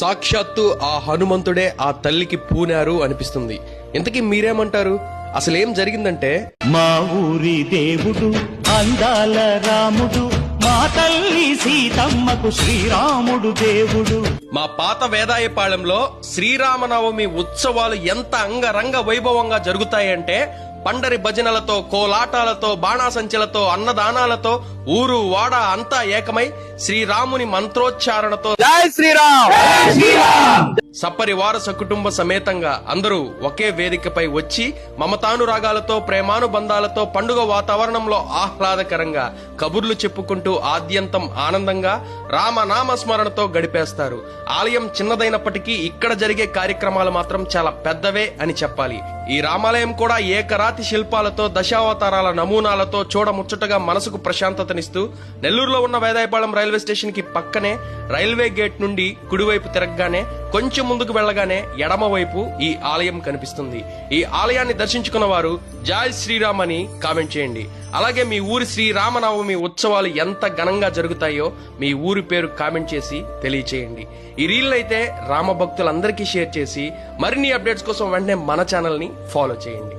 సాక్షాత్తు ఆ హనుమంతుడే ఆ తల్లికి పూనారు అనిపిస్తుంది. ఇంతకీ మీరేమంటారు? అసలేం జరిగిందంటే, మా ఊరి దేవుడు అందాల రాముడు, మా తల్లి సీతమ్మకు శ్రీరాముడు దేవుడు. మా పాత వేదాయపాళెంలో శ్రీరామనవమి ఉత్సవాలు ఎంత అంగరంగ వైభవంగా జరుగుతాయంటే, పండరి భజనలతో, కోలాటాలతో, బాణాసంచలతో, అన్నదానాలతో ఊరు వాడ అంతా ఏకమై శ్రీరాముని మంత్రోచ్చారణతో జై శ్రీరామ్ సపరివార సకుటుంబ సమేతంగా అందరూ ఒకే వేదికపై వచ్చి మమతానురాగాలతో, ప్రేమానుబంధాలతో పండుగ వాతావరణంలో ఆహ్లాదకరంగా కబుర్లు చెప్పుకుంటూ ఆద్యంతం ఆనందంగా రామనామ స్మరణతో గడిపేస్తారు. ఆలయం చిన్నదైనప్పటికీ ఇక్కడ జరిగే కార్యక్రమాలు మాత్రం చాలా పెద్దవే అని చెప్పాలి. ఈ రామాలయం కూడా ఏకరాతి శిల్పాలతో, దశావతారాల నమూనాలతో చూడముచ్చటగా మనసుకు ప్రశాంతతనిస్తూ నెల్లూరులో ఉన్న వేదాయపాళెం రైల్వే స్టేషన్ కి పక్కనే రైల్వే గేట్ నుండి కుడివైపు తిరగగానే కొంచెం ముందుకు వెళ్లగానే ఎడమ వైపు ఈ ఆలయం కనిపిస్తుంది. ఈ ఆలయాన్ని దర్శించుకున్న వారు జై శ్రీరామ్ అని కామెంట్ చేయండి. అలాగే మీ ఊరి శ్రీరామనవమి ఉత్సవాలు ఎంత ఘనంగా జరుగుతాయో మీ ఊరి పేరు కామెంట్ చేసి తెలియచేయండి. ఈ రీల్ అయితే రామ భక్తులందరికీ షేర్ చేసి మరిన్ని అప్డేట్స్ కోసం వెంటనే మన ఛానల్ ని ఫాలో చేయండి.